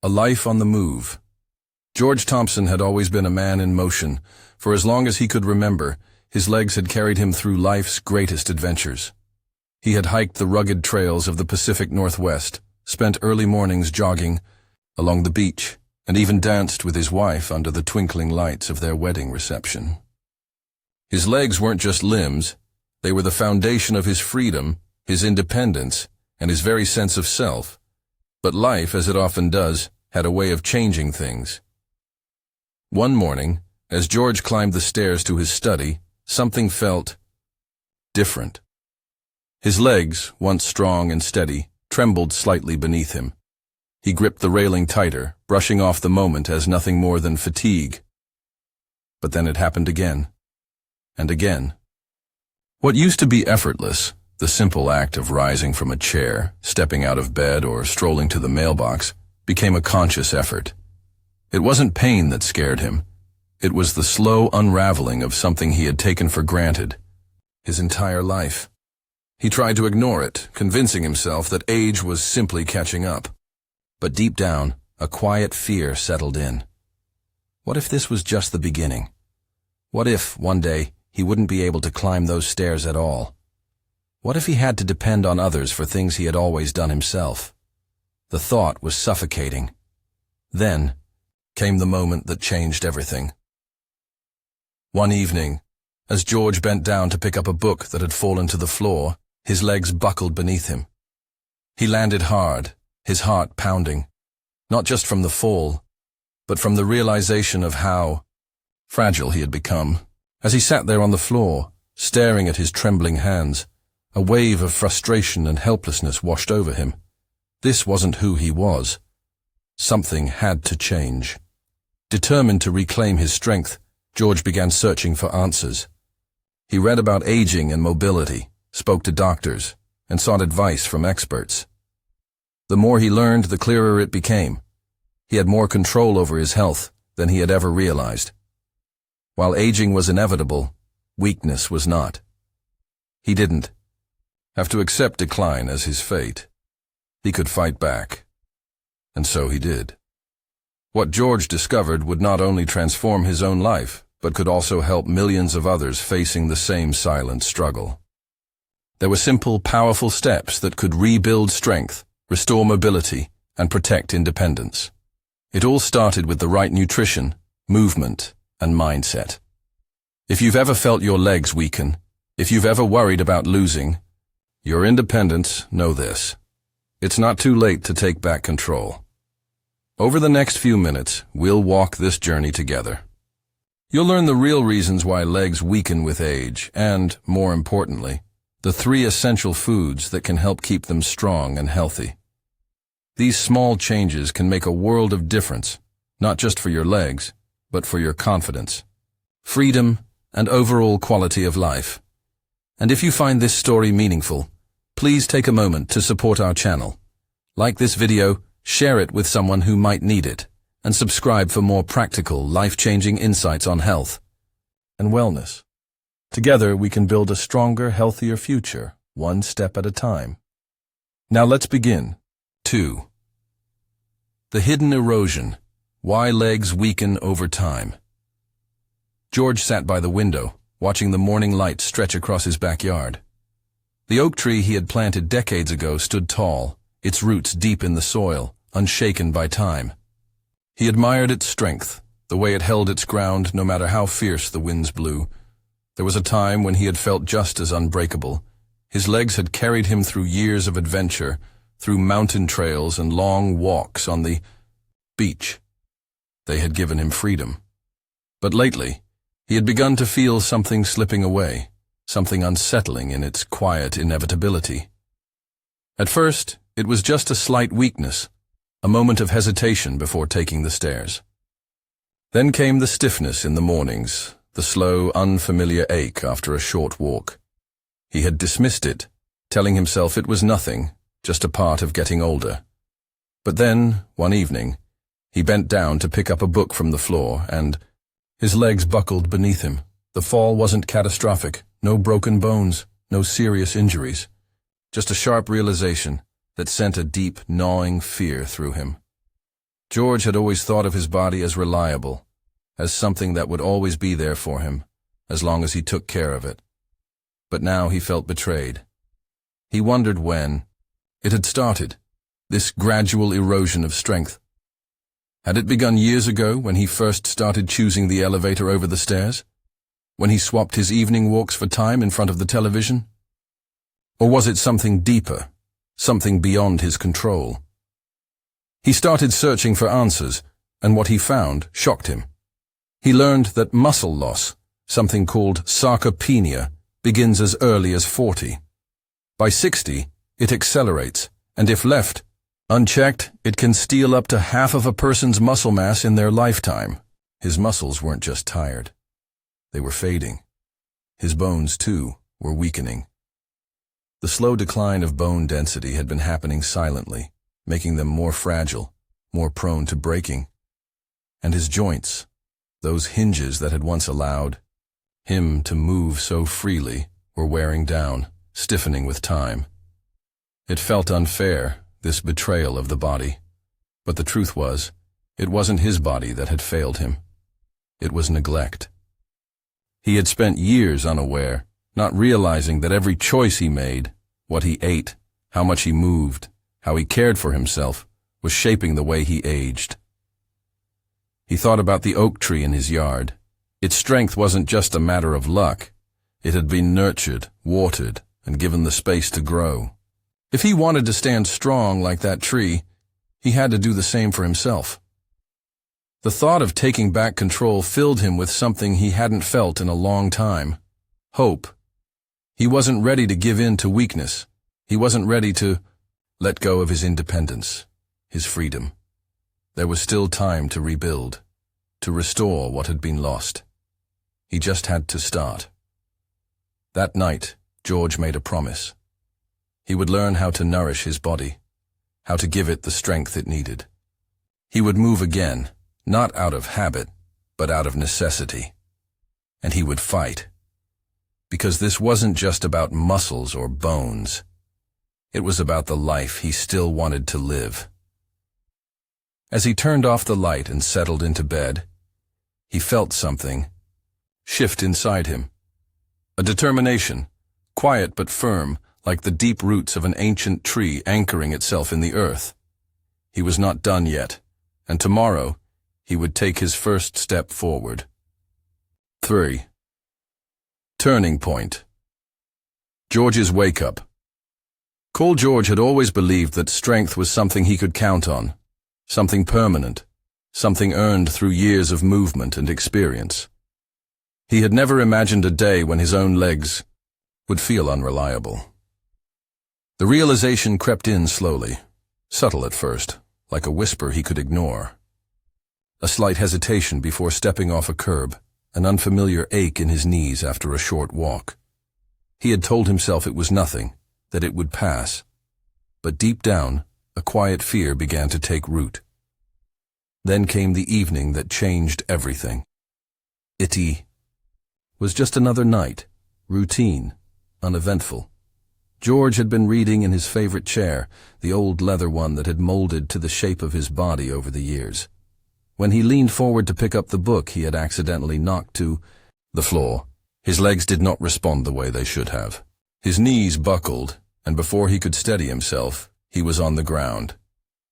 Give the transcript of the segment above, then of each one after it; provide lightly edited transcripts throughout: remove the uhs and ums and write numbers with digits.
A life on the move. George Thompson had always been a man in motion. For as long as he could remember, his legs had carried him through life's greatest adventures. He had hiked the rugged trails of the Pacific Northwest, spent early mornings jogging along the beach, and even danced with his wife under the twinkling lights of their wedding reception. His legs weren't just limbs, they were the foundation of his freedom, his independence, and his very sense of self. But life, as it often does, had a way of changing things. One morning, as George climbed the stairs to his study, something felt different. His legs, once strong and steady, trembled slightly beneath him. He gripped the railing tighter, brushing off the moment as nothing more than fatigue. But then it happened again. And again. What used to be effortless, the simple act of rising from a chair, stepping out of bed, or strolling to the mailbox, became a conscious effort. It wasn't pain that scared him. It was the slow unraveling of something he had taken for granted his entire life. He tried to ignore it, convincing himself that age was simply catching up. But deep down, a quiet fear settled in. What if this was just the beginning? What if, one day, he wouldn't be able to climb those stairs at all? What if he had to depend on others for things he had always done himself? The thought was suffocating. Then came the moment that changed everything. One evening, as George bent down to pick up a book that had fallen to the floor, his legs buckled beneath him. He landed hard, his heart pounding, not just from the fall, but from the realization of how fragile he had become. As he sat there on the floor, staring at his trembling hands, a wave of frustration and helplessness washed over him. This wasn't who he was. Something had to change. Determined to reclaim his strength, George began searching for answers. He read about aging and mobility, spoke to doctors, and sought advice from experts. The more he learned, the clearer it became. He had more control over his health than he had ever realized. While aging was inevitable, weakness was not. He didn't have to accept decline as his fate. He could fight back. And so he did. What George discovered would not only transform his own life, but could also help millions of others facing the same silent struggle. There were simple, powerful steps that could rebuild strength, restore mobility, and protect independence. It all started with the right nutrition, movement, and mindset. If you've ever felt your legs weaken, if you've ever worried about losing your independence, know this. It's not too late to take back control. Over the next few minutes, we'll walk this journey together. You'll learn the real reasons why legs weaken with age and, more importantly, the 3 essential foods that can help keep them strong and healthy. These small changes can make a world of difference, not just for your legs, but for your confidence, freedom, and overall quality of life. And if you find this story meaningful, please take a moment to support our channel. Like this video, share it with someone who might need it, and subscribe for more practical, life-changing insights on health and wellness. Together, we can build a stronger, healthier future, one step at a time. Now let's begin. 2. The hidden erosion. Why legs weaken over time. George sat by the window, watching the morning light stretch across his backyard. The oak tree he had planted decades ago stood tall, its roots deep in the soil, unshaken by time. He admired its strength, the way it held its ground no matter how fierce the winds blew. There was a time when he had felt just as unbreakable. His legs had carried him through years of adventure, through mountain trails and long walks on the beach. They had given him freedom. But lately, he had begun to feel something slipping away, something unsettling in its quiet inevitability. At first, it was just a slight weakness, a moment of hesitation before taking the stairs. Then came the stiffness in the mornings, the slow, unfamiliar ache after a short walk. He had dismissed it, telling himself it was nothing, just a part of getting older. But then, one evening, he bent down to pick up a book from the floor, and his legs buckled beneath him. The fall wasn't catastrophic, no broken bones, no serious injuries, just a sharp realization that sent a deep, gnawing fear through him. George had always thought of his body as reliable, as something that would always be there for him, as long as he took care of it. But now he felt betrayed. He wondered when it had started, this gradual erosion of strength. Had it begun years ago when he first started choosing the elevator over the stairs? When he swapped his evening walks for time in front of the television? Or was it something deeper, something beyond his control? He started searching for answers, and what he found shocked him. He learned that muscle loss, something called sarcopenia, begins as early as 40. By 60, it accelerates, and if left unchecked, it can steal up to half of a person's muscle mass in their lifetime. His muscles weren't just tired. They were fading. His bones, too, were weakening. The slow decline of bone density had been happening silently, making them more fragile, more prone to breaking. And his joints, those hinges that had once allowed him to move so freely, were wearing down, stiffening with time. It felt unfair, this betrayal of the body. But the truth was, it wasn't his body that had failed him. It was neglect. He had spent years unaware, not realizing that every choice he made, what he ate, how much he moved, how he cared for himself, was shaping the way he aged. He thought about the oak tree in his yard. Its strength wasn't just a matter of luck. It had been nurtured, watered, and given the space to grow. If he wanted to stand strong like that tree, he had to do the same for himself. The thought of taking back control filled him with something he hadn't felt in a long time: hope. He wasn't ready to give in to weakness. He wasn't ready to let go of his independence, his freedom. There was still time to rebuild, to restore what had been lost. He just had to start. That night, George made a promise. He would learn how to nourish his body, how to give it the strength it needed. He would move again, not out of habit, but out of necessity. And he would fight. Because this wasn't just about muscles or bones. It was about the life he still wanted to live. As he turned off the light and settled into bed, he felt something shift inside him. A determination, quiet but firm, like the deep roots of an ancient tree anchoring itself in the earth. He was not done yet, and tomorrow he would take his first step forward. 3. Turning point. George's wake-up. Cole George had always believed that strength was something he could count on, something permanent, something earned through years of movement and experience. He had never imagined a day when his own legs would feel unreliable. The realization crept in slowly, subtle at first, like a whisper he could ignore. A slight hesitation before stepping off a curb, an unfamiliar ache in his knees after a short walk. He had told himself it was nothing, that it would pass. But deep down, a quiet fear began to take root. Then came the evening that changed everything. It was just another night, routine, uneventful. George had been reading in his favorite chair, the old leather one that had molded to the shape of his body over the years. When he leaned forward to pick up the book, he had accidentally knocked to the floor. His legs did not respond the way they should have. His knees buckled, and before he could steady himself, he was on the ground.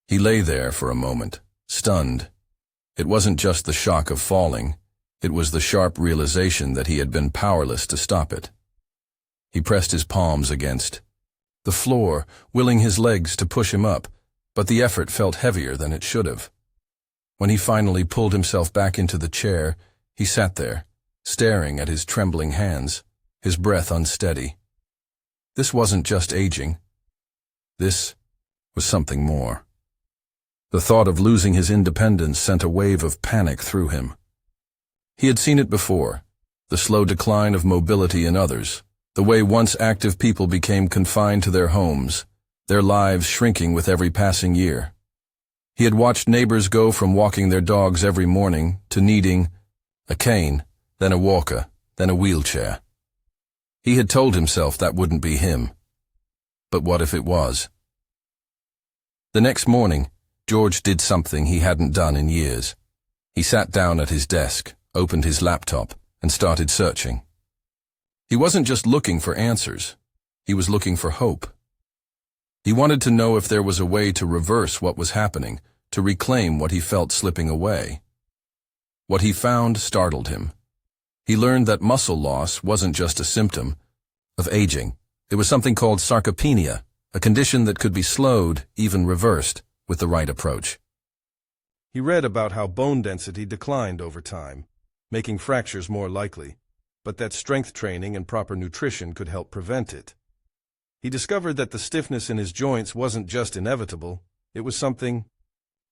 He lay there for a moment, stunned. It wasn't just the shock of falling, it was the sharp realization that he had been powerless to stop it. He pressed his palms against the floor, willing his legs to push him up, but the effort felt heavier than it should have. When he finally pulled himself back into the chair, he sat there, staring at his trembling hands, his breath unsteady. This wasn't just aging. This was something more. The thought of losing his independence sent a wave of panic through him. He had seen it before, the slow decline of mobility in others, the way once active people became confined to their homes, their lives shrinking with every passing year. He had watched neighbors go from walking their dogs every morning to needing a cane, then a walker, then a wheelchair. He had told himself that wouldn't be him. But what if it was? The next morning, George did something he hadn't done in years. He sat down at his desk, opened his laptop, and started searching. He wasn't just looking for answers. He was looking for hope. He wanted to know if there was a way to reverse what was happening, to reclaim what he felt slipping away. What he found startled him. He learned that muscle loss wasn't just a symptom of aging. It was something called sarcopenia, a condition that could be slowed, even reversed, with the right approach. He read about how bone density declined over time, making fractures more likely, but that strength training and proper nutrition could help prevent it. He discovered that the stiffness in his joints wasn't just inevitable, it was something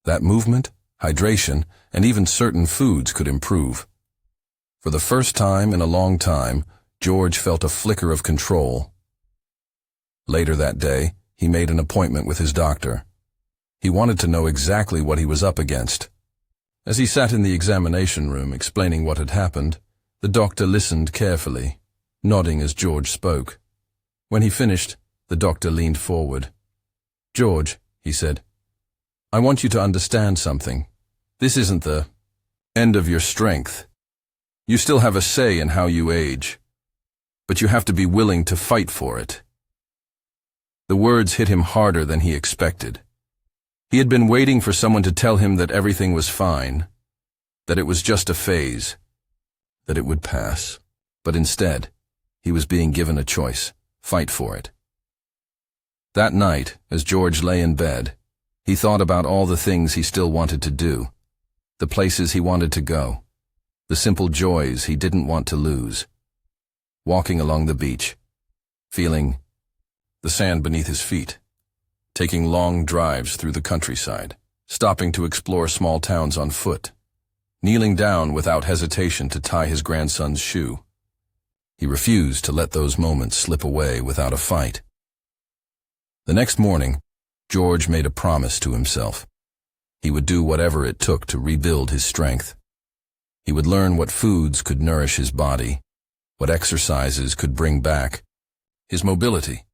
that movement, hydration, and even certain foods could improve. For the first time in a long time, George felt a flicker of control. Later that day, he made an appointment with his doctor. He wanted to know exactly what he was up against. As he sat in the examination room explaining what had happened, the doctor listened carefully, nodding as George spoke. When he finished, the doctor leaned forward. "George," he said, "I want you to understand something. This isn't the end of your strength. You still have a say in how you age, but you have to be willing to fight for it." The words hit him harder than he expected. He had been waiting for someone to tell him that everything was fine, that it was just a phase, that it would pass. But instead, he was being given a choice: fight for it. That night, as George lay in bed, he thought about all the things he still wanted to do, the places he wanted to go, the simple joys he didn't want to lose. Walking along the beach, feeling the sand beneath his feet, taking long drives through the countryside, stopping to explore small towns on foot, kneeling down without hesitation to tie his grandson's shoe. He refused to let those moments slip away without a fight. The next morning, George made a promise to himself. He would do whatever it took to rebuild his strength. He would learn what foods could nourish his body, what exercises could bring back his mobility.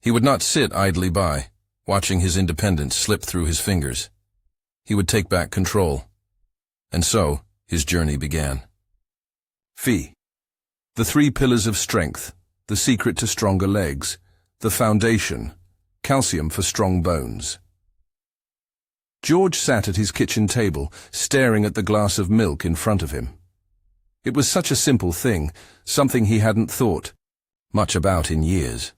He would not sit idly by, watching his independence slip through his fingers. He would take back control. And so, his journey began. Phi. The 3 pillars of strength, the secret to stronger legs, the foundation, calcium for strong bones. George sat at his kitchen table, staring at the glass of milk in front of him. It was such a simple thing, something he hadn't thought much about in years.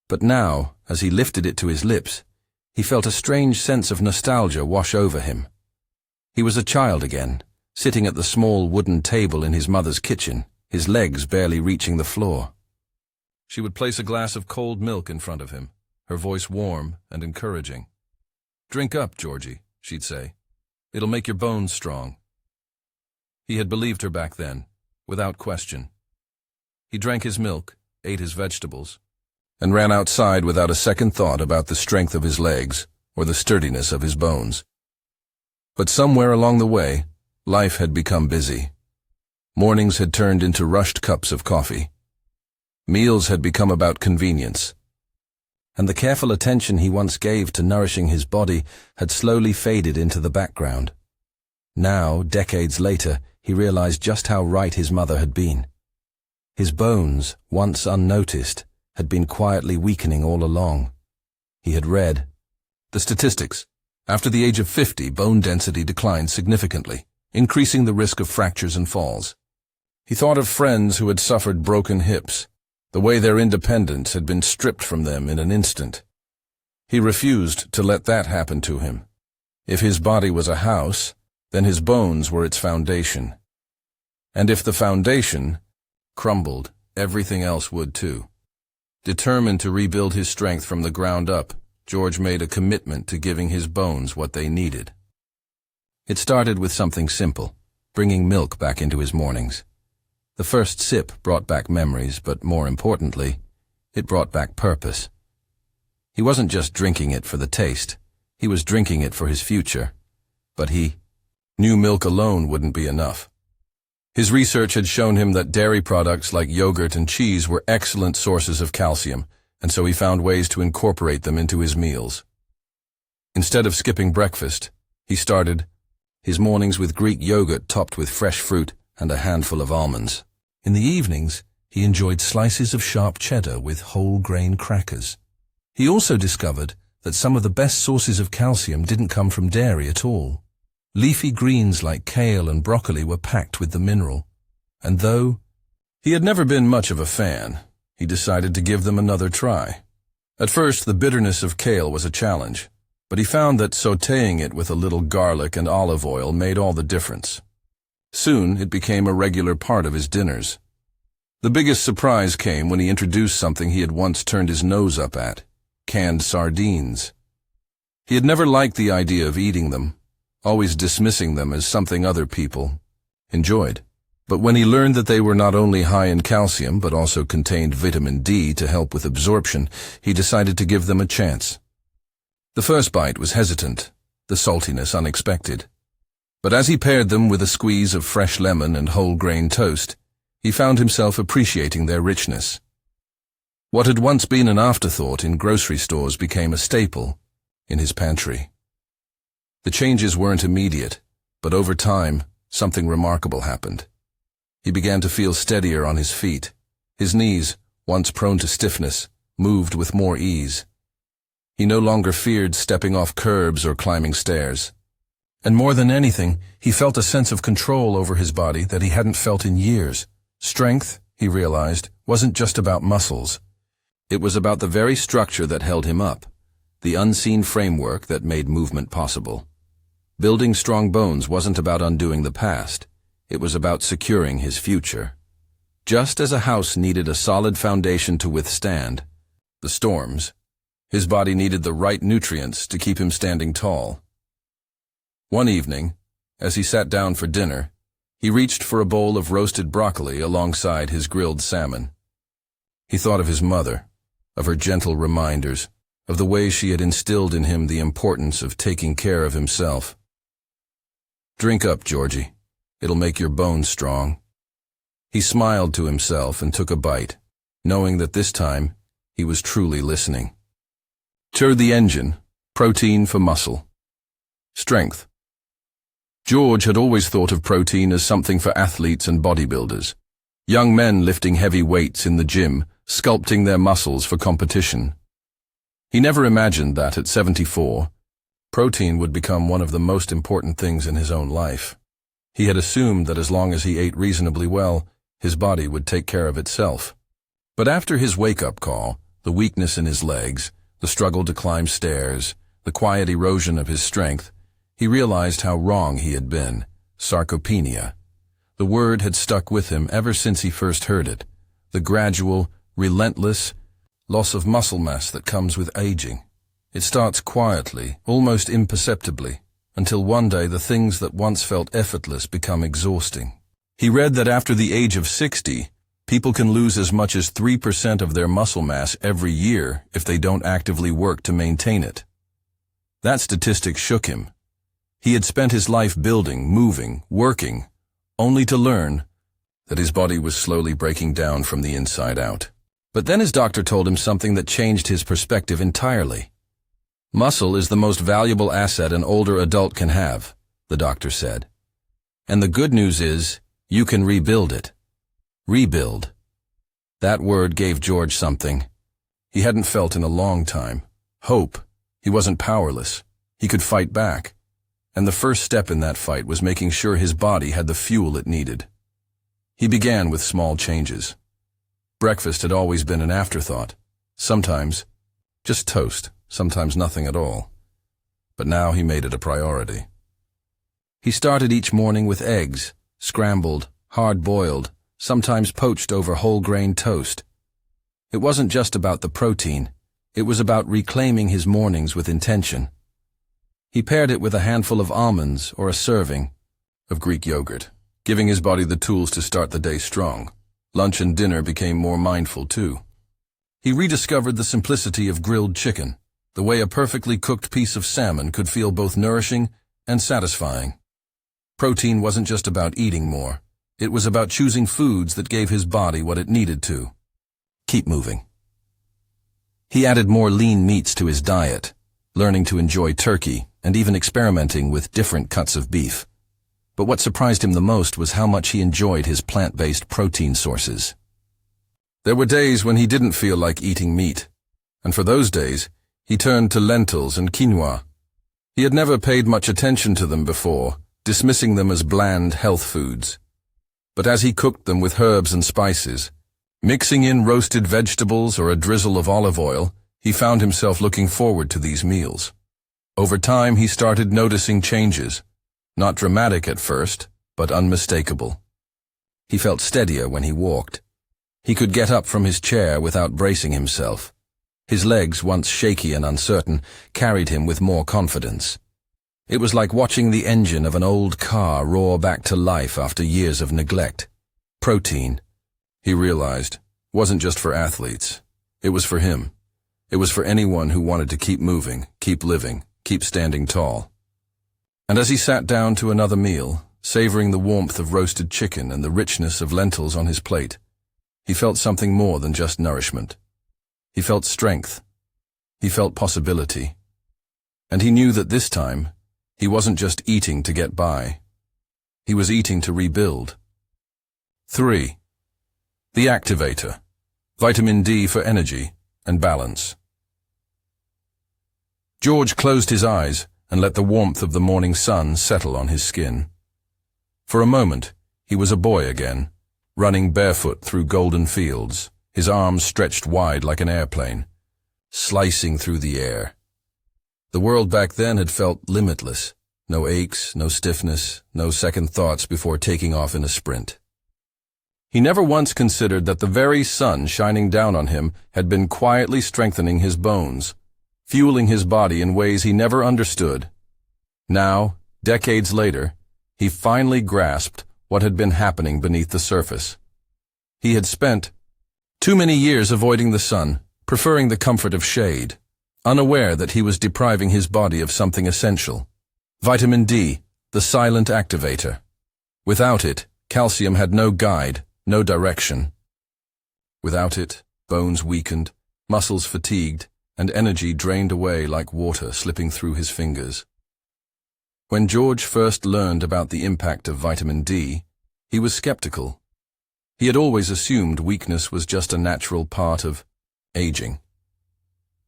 But now, as he lifted it to his lips, he felt a strange sense of nostalgia wash over him. He was a child again, sitting at the small wooden table in his mother's kitchen, his legs barely reaching the floor. She would place a glass of cold milk in front of him, her voice warm and encouraging. "Drink up, Georgie," she'd say. "It'll make your bones strong." He had believed her back then, without question. He drank his milk, ate his vegetables, and ran outside without a second thought about the strength of his legs or the sturdiness of his bones. But somewhere along the way, life had become busy. Mornings had turned into rushed cups of coffee. Meals had become about convenience. And the careful attention he once gave to nourishing his body had slowly faded into the background. Now, decades later, he realized just how right his mother had been. His bones, once unnoticed, had been quietly weakening all along. He had read the statistics. After the age of 50, bone density declined significantly, increasing the risk of fractures and falls. He thought of friends who had suffered broken hips, the way their independence had been stripped from them in an instant. He refused to let that happen to him. If his body was a house, then his bones were its foundation. And if the foundation crumbled, everything else would too. Determined to rebuild his strength from the ground up, George made a commitment to giving his bones what they needed. It started with something simple, bringing milk back into his mornings. The first sip brought back memories, but more importantly, it brought back purpose. He wasn't just drinking it for the taste, he was drinking it for his future. But he knew milk alone wouldn't be enough. His research had shown him that dairy products like yogurt and cheese were excellent sources of calcium, and so he found ways to incorporate them into his meals. Instead of skipping breakfast, he started his mornings with Greek yogurt topped with fresh fruit and a handful of almonds. In the evenings, he enjoyed slices of sharp cheddar with whole grain crackers. He also discovered that some of the best sources of calcium didn't come from dairy at all. Leafy greens like kale and broccoli were packed with the mineral, and though he had never been much of a fan, he decided to give them another try. At first, the bitterness of kale was a challenge, but he found that sautéing it with a little garlic and olive oil made all the difference. Soon, it became a regular part of his dinners. The biggest surprise came when he introduced something he had once turned his nose up at: canned sardines. He had never liked the idea of eating them, always dismissing them as something other people enjoyed. But when he learned that they were not only high in calcium but also contained vitamin D to help with absorption, he decided to give them a chance. The first bite was hesitant, the saltiness unexpected. But as he paired them with a squeeze of fresh lemon and whole grain toast, he found himself appreciating their richness. What had once been an afterthought in grocery stores became a staple in his pantry. The changes weren't immediate, but over time, something remarkable happened. He began to feel steadier on his feet. His knees, once prone to stiffness, moved with more ease. He no longer feared stepping off curbs or climbing stairs. And more than anything, he felt a sense of control over his body that he hadn't felt in years. Strength, he realized, wasn't just about muscles. It was about the very structure that held him up, the unseen framework that made movement possible. Building strong bones wasn't about undoing the past. It was about securing his future. Just as a house needed a solid foundation to withstand the storms, his body needed the right nutrients to keep him standing tall. One evening, as he sat down for dinner, he reached for a bowl of roasted broccoli alongside his grilled salmon. He thought of his mother, of her gentle reminders, of the way she had instilled in him the importance of taking care of himself. "Drink up, Georgie. It'll make your bones strong." He smiled to himself and took a bite, knowing that this time he was truly listening. Turn the engine, protein for muscle. Strength. George had always thought of protein as something for athletes and bodybuilders. Young men lifting heavy weights in the gym, sculpting their muscles for competition. He never imagined that at 74, protein would become one of the most important things in his own life. He had assumed that as long as he ate reasonably well, his body would take care of itself. But after his wake-up call, the weakness in his legs, the struggle to climb stairs, the quiet erosion of his strength, he realized how wrong he had been. Sarcopenia. The word had stuck with him ever since he first heard it. The gradual, relentless loss of muscle mass that comes with aging. It starts quietly, almost imperceptibly, until one day the things that once felt effortless become exhausting. He read that after the age of 60, people can lose as much as 3% of their muscle mass every year if they don't actively work to maintain it. That statistic shook him. He had spent his life building, moving, working, only to learn that his body was slowly breaking down from the inside out. But then his doctor told him something that changed his perspective entirely. Muscle is the most valuable asset an older adult can have, the doctor said. And the good news is, you can rebuild it. Rebuild. That word gave George something he hadn't felt in a long time. Hope. He wasn't powerless. He could fight back. And the first step in that fight was making sure his body had the fuel it needed. He began with small changes. Breakfast had always been an afterthought. Sometimes just toast, sometimes nothing at all. But now he made it a priority. He started each morning with eggs, scrambled, hard-boiled, sometimes poached over whole-grain toast. It wasn't just about the protein. It was about reclaiming his mornings with intention. He paired it with a handful of almonds or a serving of Greek yogurt, giving his body the tools to start the day strong. Lunch and dinner became more mindful, too. He rediscovered the simplicity of grilled chicken, the way a perfectly cooked piece of salmon could feel both nourishing and satisfying. Protein wasn't just about eating more. It was about choosing foods that gave his body what it needed to. Keep moving. He added more lean meats to his diet, learning to enjoy turkey, and even experimenting with different cuts of beef. But what surprised him the most was how much he enjoyed his plant-based protein sources. There were days when he didn't feel like eating meat, and for those days, he turned to lentils and quinoa. He had never paid much attention to them before, dismissing them as bland health foods. But as he cooked them with herbs and spices, mixing in roasted vegetables or a drizzle of olive oil, he found himself looking forward to these meals. Over time, he started noticing changes, not dramatic at first, but unmistakable. He felt steadier when he walked. He could get up from his chair without bracing himself. His legs, once shaky and uncertain, carried him with more confidence. It was like watching the engine of an old car roar back to life after years of neglect. Protein, he realized, wasn't just for athletes. It was for him. It was for anyone who wanted to keep moving, keep living, keep standing tall. And as he sat down to another meal, savoring the warmth of roasted chicken and the richness of lentils on his plate, he felt something more than just nourishment. He felt strength. He felt possibility. And he knew that this time, he wasn't just eating to get by. He was eating to rebuild. 3. The Activator. Vitamin D for energy and balance. George closed his eyes and let the warmth of the morning sun settle on his skin. For a moment, he was a boy again, running barefoot through golden fields, his arms stretched wide like an airplane, slicing through the air. The world back then had felt limitless. No aches, no stiffness, no second thoughts before taking off in a sprint. He never once considered that the very sun shining down on him had been quietly strengthening his bones, fueling his body in ways he never understood. Now, decades later, he finally grasped what had been happening beneath the surface. He had spent too many years avoiding the sun, preferring the comfort of shade, unaware that he was depriving his body of something essential. Vitamin D, the silent activator. Without it, calcium had no guide, no direction. Without it, bones weakened, muscles fatigued, and energy drained away like water slipping through his fingers. When George first learned about the impact of vitamin D, he was skeptical. He had always assumed weakness was just a natural part of aging.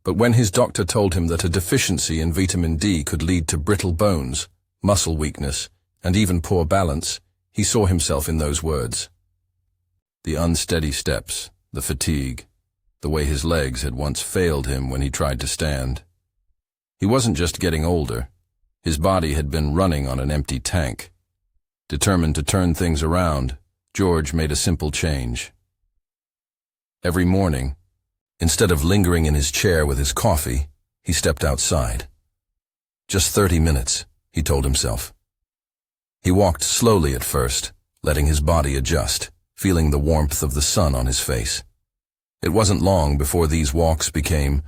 But when his doctor told him that a deficiency in vitamin D could lead to brittle bones, muscle weakness, and even poor balance, he saw himself in those words. The unsteady steps, the fatigue, the way his legs had once failed him when he tried to stand. He wasn't just getting older. His body had been running on an empty tank. Determined to turn things around, George made a simple change. Every morning, instead of lingering in his chair with his coffee, he stepped outside. Just 30 minutes, he told himself. He walked slowly at first, letting his body adjust, feeling the warmth of the sun on his face. It wasn't long before these walks became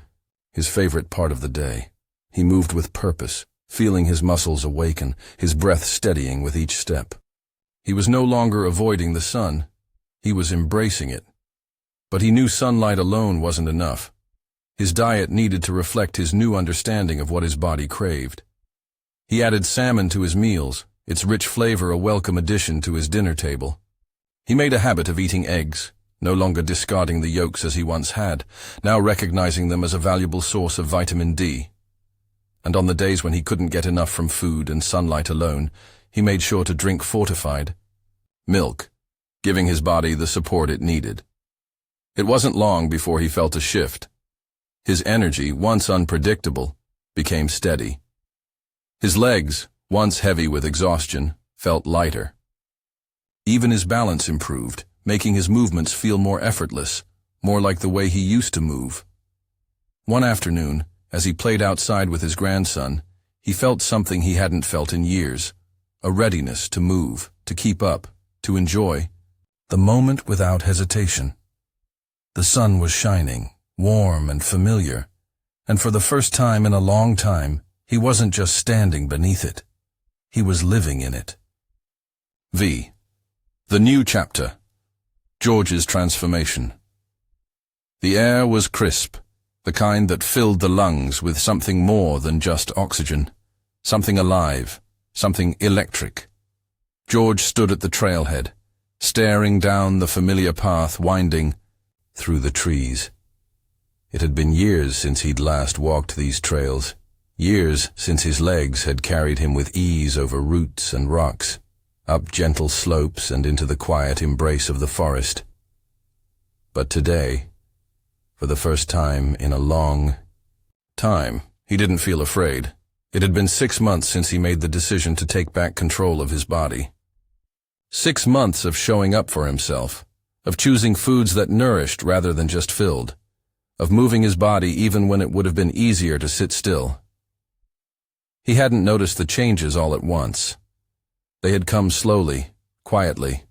his favorite part of the day. He moved with purpose, feeling his muscles awaken, his breath steadying with each step. He was no longer avoiding the sun. He was embracing it. But he knew sunlight alone wasn't enough. His diet needed to reflect his new understanding of what his body craved. He added salmon to his meals, its rich flavor a welcome addition to his dinner table. He made a habit of eating eggs, no longer discarding the yolks as he once had, now recognizing them as a valuable source of vitamin D. And on the days when he couldn't get enough from food and sunlight alone, he made sure to drink fortified milk, giving his body the support it needed. It wasn't long before he felt a shift. His energy, once unpredictable, became steady. His legs, once heavy with exhaustion, felt lighter. Even his balance improved, making his movements feel more effortless, more like the way he used to move. One afternoon, as he played outside with his grandson, he felt something he hadn't felt in years, a readiness to move, to keep up, to enjoy the moment without hesitation. The sun was shining, warm and familiar, and for the first time in a long time, he wasn't just standing beneath it. He was living in it. V. The new chapter. George's transformation. The air was crisp, the the kind that filled the lungs with something more than just oxygen, something alive, something electric. George stood at the trailhead, staring down the familiar path winding through the trees. It had been years since he'd last walked these trails, years since his legs had carried him with ease over roots and rocks, up gentle slopes and into the quiet embrace of the forest. But today, for the first time in a long time, he didn't feel afraid. It had been 6 months since he made the decision to take back control of his body. 6 months of showing up for himself, of choosing foods that nourished rather than just filled, of moving his body even when it would have been easier to sit still. He hadn't noticed the changes all at once. They had come slowly, quietly,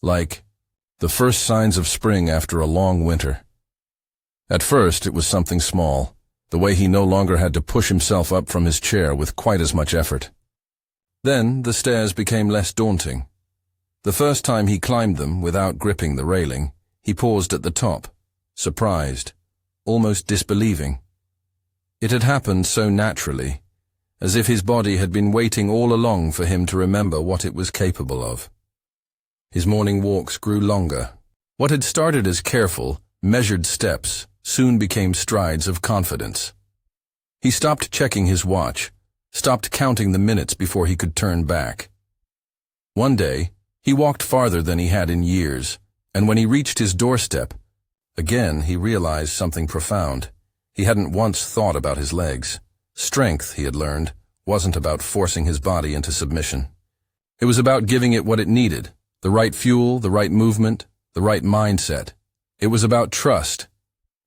like the first signs of spring after a long winter. At first, it was something small, the way he no longer had to push himself up from his chair with quite as much effort. Then the stairs became less daunting. The first time he climbed them without gripping the railing, he paused at the top, surprised, almost disbelieving. It had happened so naturally, as if his body had been waiting all along for him to remember what it was capable of. His morning walks grew longer. What had started as careful, measured steps soon became strides of confidence. He stopped checking his watch, stopped counting the minutes before he could turn back. One day, he walked farther than he had in years, and when he reached his doorstep, again he realized something profound. He hadn't once thought about his legs. Strength, he had learned, wasn't about forcing his body into submission. It was about giving it what it needed, the right fuel, the right movement, the right mindset. It was about trust,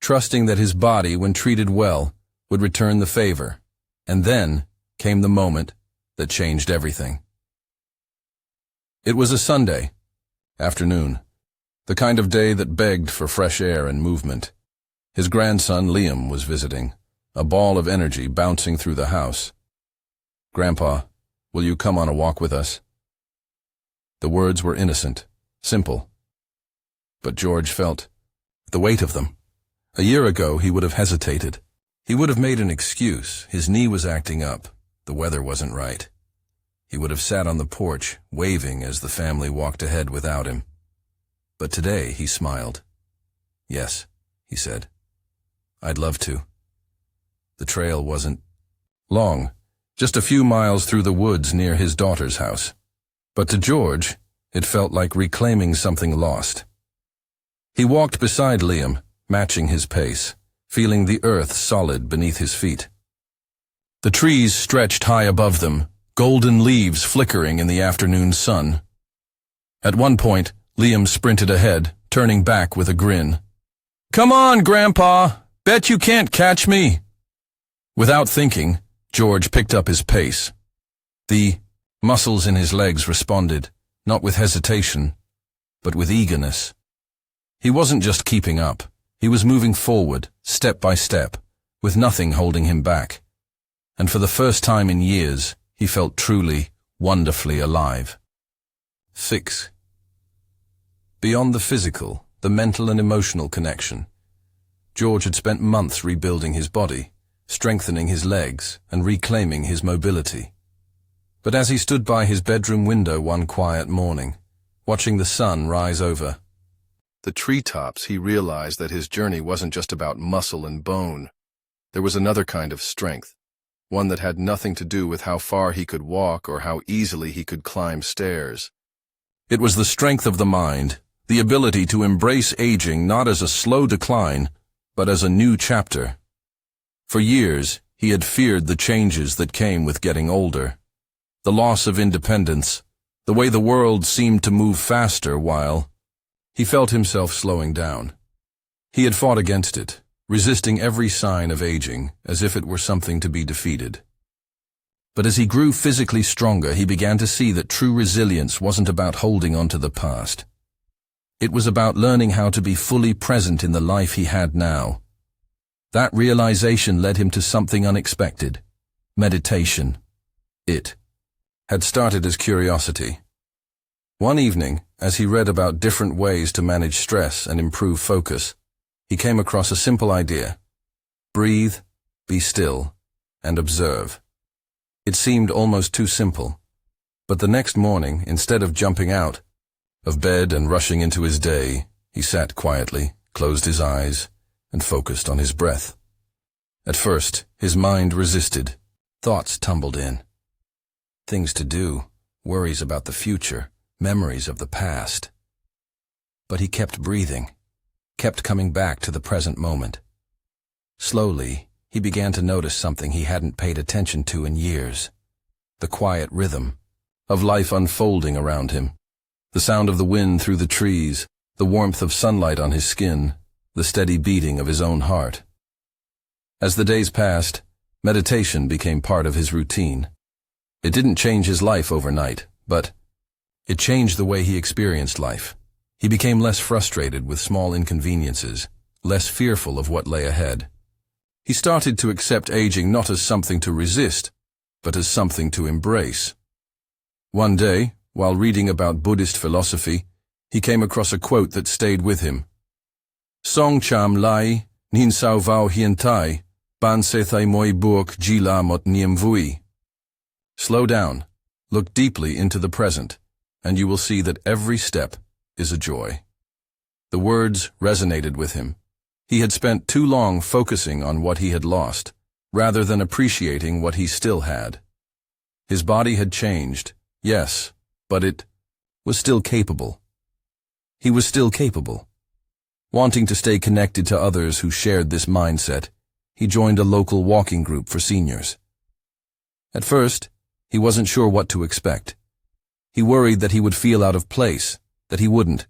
trusting that his body, when treated well, would return the favor. And then came the moment that changed everything. It was a Sunday afternoon, the kind of day that begged for fresh air and movement. His grandson Liam was visiting, a ball of energy bouncing through the house. "Grandpa, will you come on a walk with us?" The words were innocent, simple. But George felt the weight of them. A year ago, he would have hesitated. He would have made an excuse. His knee was acting up. The weather wasn't right. He would have sat on the porch, waving as the family walked ahead without him. But today, he smiled. "Yes," he said. "I'd love to." The trail wasn't long, just a few miles through the woods near his daughter's house. But to George, it felt like reclaiming something lost. He walked beside Liam, matching his pace, feeling the earth solid beneath his feet. The trees stretched high above them, golden leaves flickering in the afternoon sun. At one point, Liam sprinted ahead, turning back with a grin. "Come on, Grandpa! Bet you can't catch me!" Without thinking, George picked up his pace. The muscles in his legs responded, not with hesitation, but with eagerness. He wasn't just keeping up. He was moving forward, step by step, with nothing holding him back. And for the first time in years, he felt truly, wonderfully alive. 6. Beyond the physical, the mental and emotional connection, George had spent months rebuilding his body, strengthening his legs, and reclaiming his mobility. But as he stood by his bedroom window one quiet morning, watching the sun rise over the treetops, he realized that his journey wasn't just about muscle and bone. There was another kind of strength, one that had nothing to do with how far he could walk or how easily he could climb stairs. It was the strength of the mind, the ability to embrace aging not as a slow decline, but as a new chapter. For years, he had feared the changes that came with getting older. The loss of independence, the way the world seemed to move faster while he felt himself slowing down. He had fought against it, resisting every sign of aging as if it were something to be defeated. But as he grew physically stronger, he began to see that true resilience wasn't about holding on to the past. It was about learning how to be fully present in the life he had now. That realization led him to something unexpected: meditation. It had started as curiosity. One evening, as he read about different ways to manage stress and improve focus, he came across a simple idea: Breathe, be still, and observe. It seemed almost too simple. But the next morning, instead of jumping out of bed and rushing into his day, he sat quietly, closed his eyes, and focused on his breath. At first, his mind resisted. Thoughts tumbled in. Things to do, worries about the future, memories of the past. But he kept breathing, kept coming back to the present moment. Slowly, he began to notice something he hadn't paid attention to in years. The quiet rhythm of life unfolding around him. The sound of the wind through the trees, the warmth of sunlight on his skin, the steady beating of his own heart. As the days passed, meditation became part of his routine. It didn't change his life overnight, but it changed the way he experienced life. He became less frustrated with small inconveniences, less fearful of what lay ahead. He started to accept aging not as something to resist, but as something to embrace. One day, while reading about Buddhist philosophy, he came across a quote that stayed with him. Song cham lai, nin sao vau hien tai, ban se thai moi buok jila mot niem vui. Slow down, look deeply into the present, and you will see that every step is a joy. The words resonated with him. He had spent too long focusing on what he had lost, rather than appreciating what he still had. His body had changed, yes, but it was still capable. He was still capable. Wanting to stay connected to others who shared this mindset, he joined a local walking group for seniors. At first, he wasn't sure what to expect. He worried that he would feel out of place, that he wouldn't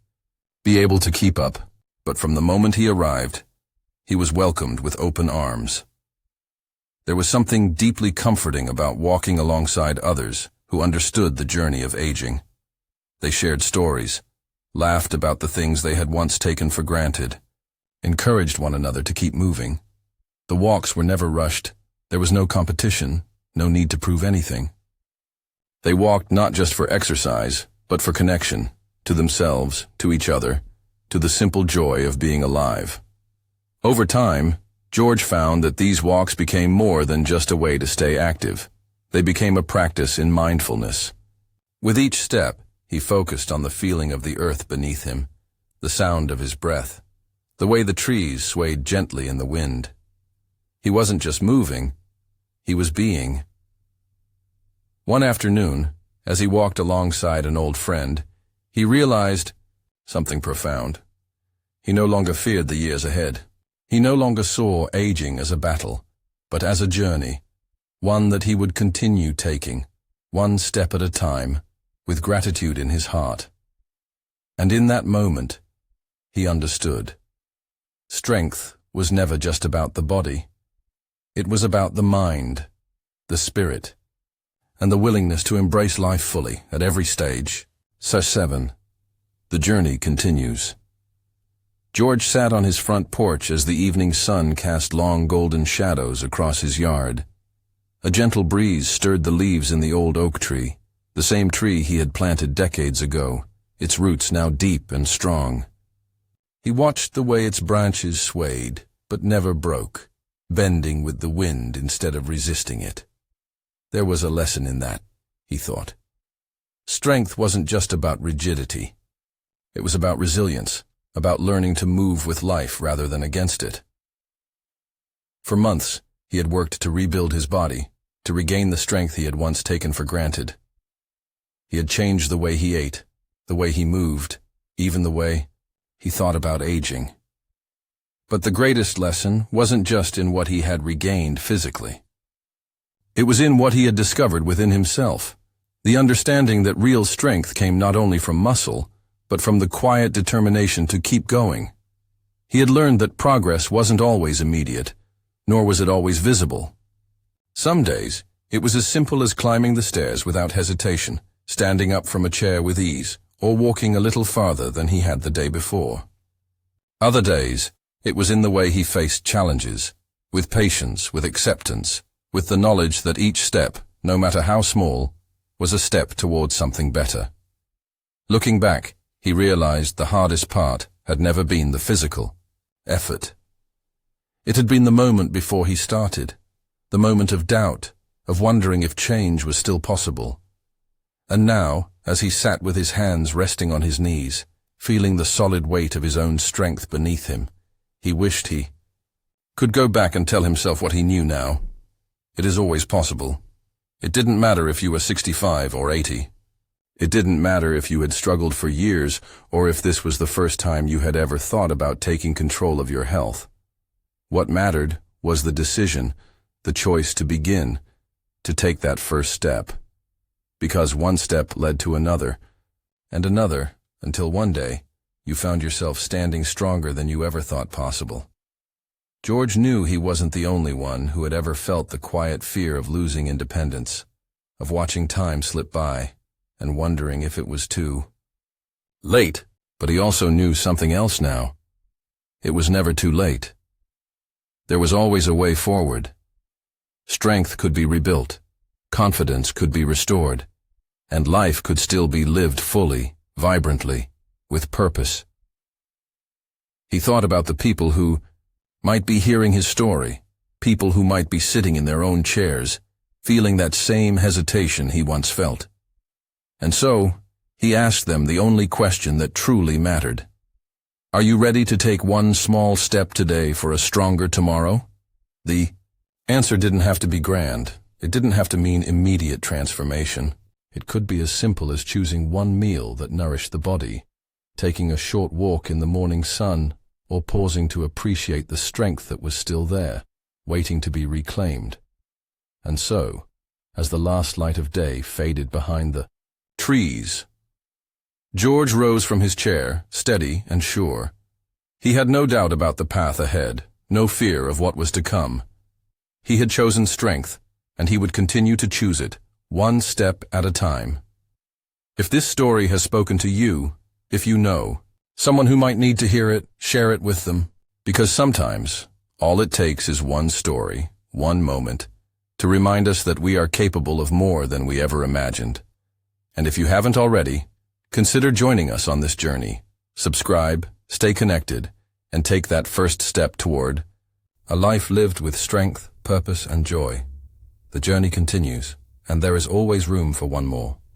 be able to keep up. But from the moment he arrived, he was welcomed with open arms. There was something deeply comforting about walking alongside others who understood the journey of aging. They shared stories, laughed about the things they had once taken for granted, encouraged one another to keep moving. The walks were never rushed. There was no competition, no need to prove anything. They walked not just for exercise, but for connection, to themselves, to each other, to the simple joy of being alive. Over time, George found that these walks became more than just a way to stay active. They became a practice in mindfulness. With each step, he focused on the feeling of the earth beneath him, the sound of his breath, the way the trees swayed gently in the wind. He wasn't just moving, he was being. One afternoon, as he walked alongside an old friend, he realized something profound. He no longer feared the years ahead. He no longer saw aging as a battle, but as a journey, one that he would continue taking, one step at a time, with gratitude in his heart. And in that moment, he understood. Strength was never just about the body. It was about the mind, the spirit, and the willingness to embrace life fully at every stage. 7. The journey continues. George sat on his front porch as the evening sun cast long golden shadows across his yard. A gentle breeze stirred the leaves in the old oak tree, the same tree he had planted decades ago, its roots now deep and strong. He watched the way its branches swayed, but never broke, bending with the wind instead of resisting it. There was a lesson in that, he thought. Strength wasn't just about rigidity. It was about resilience, about learning to move with life rather than against it. For months, he had worked to rebuild his body, to regain the strength he had once taken for granted. He had changed the way he ate, the way he moved, even the way he thought about aging. But the greatest lesson wasn't just in what he had regained physically. It was in what he had discovered within himself, the understanding that real strength came not only from muscle, but from the quiet determination to keep going. He had learned that progress wasn't always immediate, nor was it always visible. Some days, it was as simple as climbing the stairs without hesitation, standing up from a chair with ease, or walking a little farther than he had the day before. Other days, it was in the way he faced challenges, with patience, with acceptance, with the knowledge that each step, no matter how small, was a step towards something better. Looking back, he realized the hardest part had never been the physical effort. It had been the moment before he started, the moment of doubt, of wondering if change was still possible. And now, as he sat with his hands resting on his knees, feeling the solid weight of his own strength beneath him, he wished he could go back and tell himself what he knew now. It is always possible. It didn't matter if you were 65 or 80. It didn't matter if you had struggled for years or if this was the first time you had ever thought about taking control of your health. What mattered was the decision, the choice to begin, to take that first step. Because one step led to another, and another, until one day, you found yourself standing stronger than you ever thought possible. George knew he wasn't the only one who had ever felt the quiet fear of losing independence, of watching time slip by, and wondering if it was too late. But he also knew something else now. It was never too late. There was always a way forward. Strength could be rebuilt, confidence could be restored, and life could still be lived fully, vibrantly, with purpose. He thought about the people who might be hearing his story, people who might be sitting in their own chairs, feeling that same hesitation he once felt. And so, he asked them the only question that truly mattered. Are you ready to take one small step today for a stronger tomorrow? The answer didn't have to be grand. It didn't have to mean immediate transformation. It could be as simple as choosing one meal that nourished the body, taking a short walk in the morning sun, or pausing to appreciate the strength that was still there, waiting to be reclaimed. And so, as the last light of day faded behind the trees, George rose from his chair, steady and sure. He had no doubt about the path ahead, no fear of what was to come. He had chosen strength, and he would continue to choose it, one step at a time. If this story has spoken to you, if you know someone who might need to hear it, share it with them, because sometimes all it takes is one story, one moment, to remind us that we are capable of more than we ever imagined. And if you haven't already, consider joining us on this journey. Subscribe, stay connected, and take that first step toward a life lived with strength, purpose, and joy. The journey continues, and there is always room for one more.